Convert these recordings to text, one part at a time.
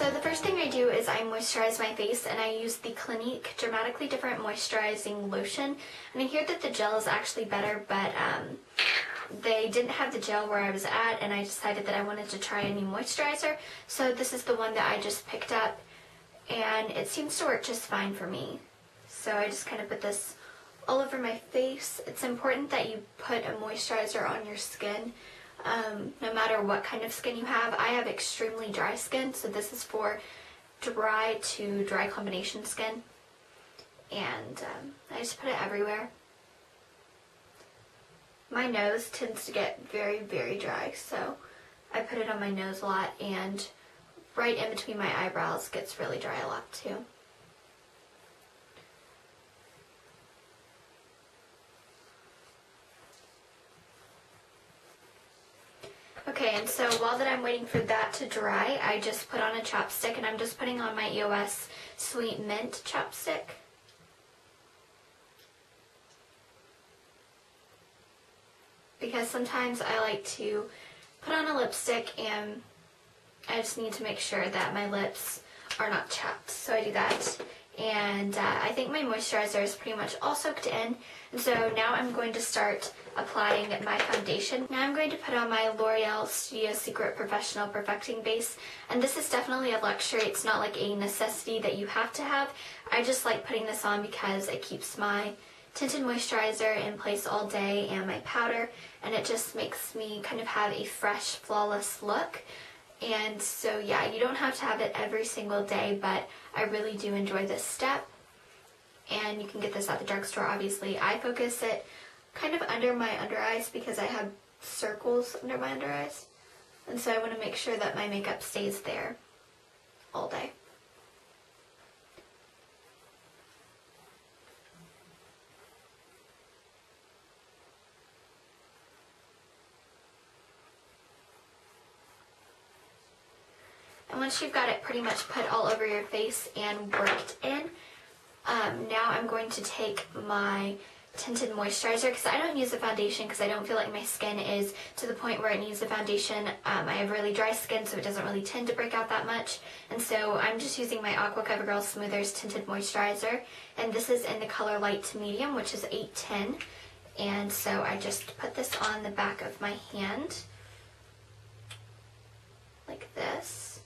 So the first thing I do is I moisturize my face, and I use the Clinique Dramatically Different Moisturizing Lotion. And I hear that the gel is actually better, but they didn't have the gel where I was at, and I decided that I wanted to try a new moisturizer. So this is the one that I just picked up, and it seems to work just fine for me. So I just kind of put this all over my face. It's important that you put a moisturizer on your skin, no matter what kind of skin you have. I have extremely dry skin, so this is for dry to dry combination skin. And I just put it everywhere. My nose tends to get very, very dry, so I put it on my nose a lot, and right in between my eyebrows gets really dry a lot too. Okay, and so while that I'm waiting for that to dry, I just put on a chapstick, and I'm just putting on my EOS Sweet Mint chapstick. Because sometimes I like to put on a lipstick and I just need to make sure that my lips are not chapped. So I do that. And I think my moisturizer is pretty much all soaked in. And so now I'm going to start applying my foundation. Now I'm going to put on my L'Oreal Studio Secret Professional Perfecting Base. And this is definitely a luxury. It's not like a necessity that you have to have. I just like putting this on because it keeps my tinted moisturizer in place all day and my powder. And it just makes me kind of have a fresh, flawless look. And so yeah, you don't have to have it every single day, but I really do enjoy this step. And you can get this at the drugstore, obviously. I focus it kind of under my under eyes because I have circles under my under eyes. And so I want to make sure that my makeup stays there all day. And once you've got it pretty much put all over your face and worked in, now I'm going to take my tinted moisturizer, because I don't use a foundation because I don't feel like my skin is to the point where it needs a foundation. I have really dry skin, so it doesn't really tend to break out that much. And so I'm just using my Aqua Covergirl Smoothers Tinted Moisturizer. And this is in the color light to medium, which is 810. And so I just put this on the back of my hand, like this.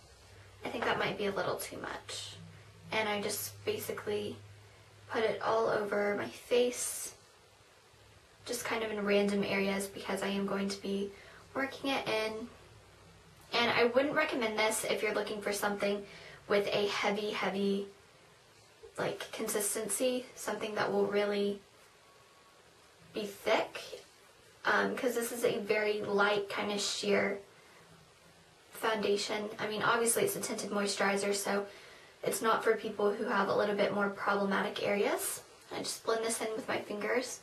I think that might be a little too much. And I just basically put it all over my face, just kind of in random areas because I am going to be working it in. And I wouldn't recommend this if you're looking for something with a heavy like consistency, something that will really be thick, because this is a very light kind of sheer foundation. I mean, obviously it's a tinted moisturizer, so it's not for people who have a little bit more problematic areas. I just blend this in with my fingers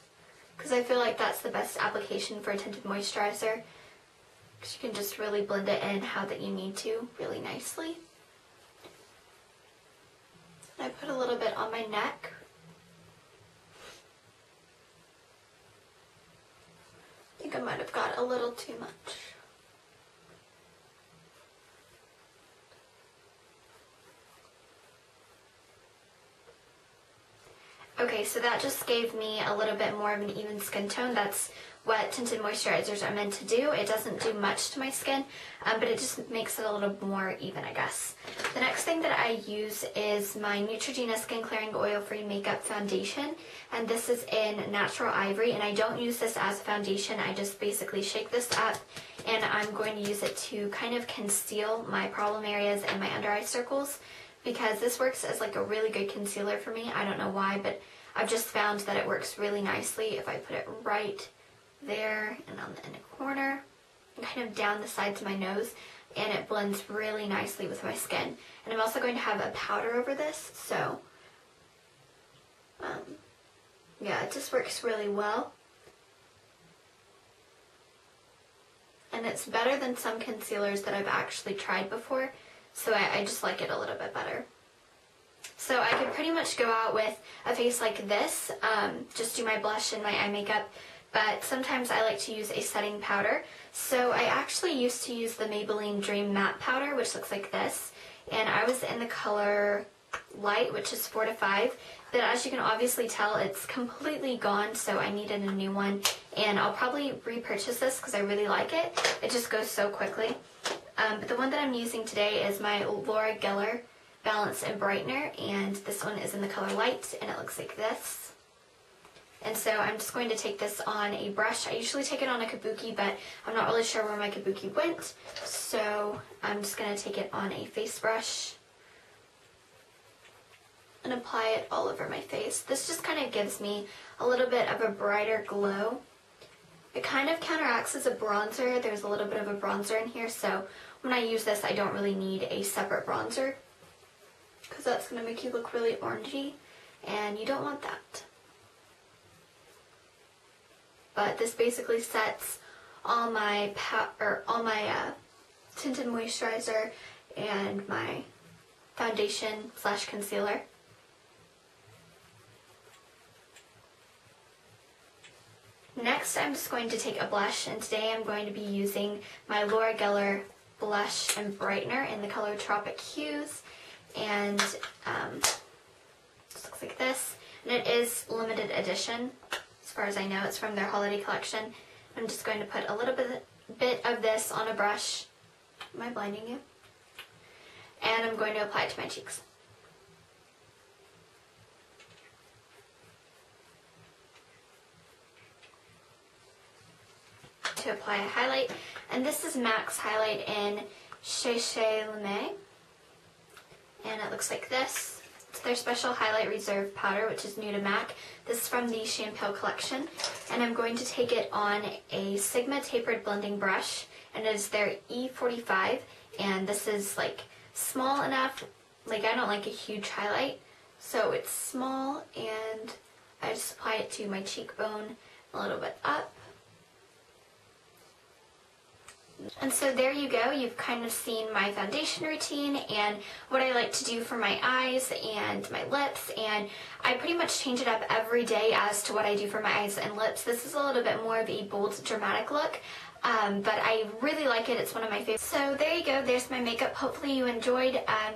because I feel like that's the best application for a tinted moisturizer, because you can just really blend it in how that you need to really nicely. I put a little bit on my neck. I think I might have got a little too much. Okay, so that just gave me a little bit more of an even skin tone. That's what tinted moisturizers are meant to do. It doesn't do much to my skin, but it just makes it a little more even, I guess. The next thing that I use is my Neutrogena Skin Clearing Oil-Free Makeup Foundation, and this is in Natural Ivory, and I don't use this as a foundation. I just basically shake this up, and I'm going to use it to kind of conceal my problem areas and my under eye circles, because this works as like a really good concealer for me. I don't know why, but I've just found that it works really nicely if I put it right there and on the inner corner and kind of down the sides of my nose, and it blends really nicely with my skin. And I'm also going to have a powder over this, so yeah, it just works really well. And it's better than some concealers that I've actually tried before, so I just like it a little bit better. So I could pretty much go out with a face like this, just do my blush and my eye makeup, but sometimes I like to use a setting powder. So I actually used to use the Maybelline Dream Matte Powder, which looks like this, and I was in the color Light, which is 4 to 5, but as you can obviously tell, it's completely gone, so I needed a new one, and I'll probably repurchase this because I really like it. It just goes so quickly. But the one that I'm using today is my Laura Geller Balance and Brightener, and this one is in the color Light, and it looks like this. And so I'm just going to take this on a brush. I usually take it on a kabuki, but I'm not really sure where my kabuki went, so I'm just going to take it on a face brush and apply it all over my face. This just kind of gives me a little bit of a brighter glow. It kind of counteracts as a bronzer. There's a little bit of a bronzer in here, so when I use this, I don't really need a separate bronzer because that's going to make you look really orangey, and you don't want that. But this basically sets all my tinted moisturizer and my foundation / concealer. Next, I'm just going to take a blush, and today I'm going to be using my Laura Geller blush and brightener in the color Tropic Hues, and it looks like this, and it is limited edition. As far as I know, it's from their holiday collection. I'm just going to put a little bit of this on a brush. Am I blinding you? And I'm going to apply it to my cheeks. To apply a highlight, and this is MAC's highlight in Chez, and it looks like this. It's their special highlight reserve powder, which is new to MAC. This is from the Shampoo collection, and I'm going to take it on a Sigma tapered blending brush, and it is their E45, and this is like small enough, like I don't like a huge highlight, so it's small, and I just apply it to my cheekbone, a little bit up. And so there you go, you've kind of seen my foundation routine and what I like to do for my eyes and my lips, and I pretty much change it up every day as to what I do for my eyes and lips. This is a little bit more of a bold, dramatic look, but I really like it. It's one of my favorites. So there you go, there's my makeup. Hopefully you enjoyed, and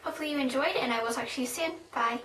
I will talk to you soon. Bye.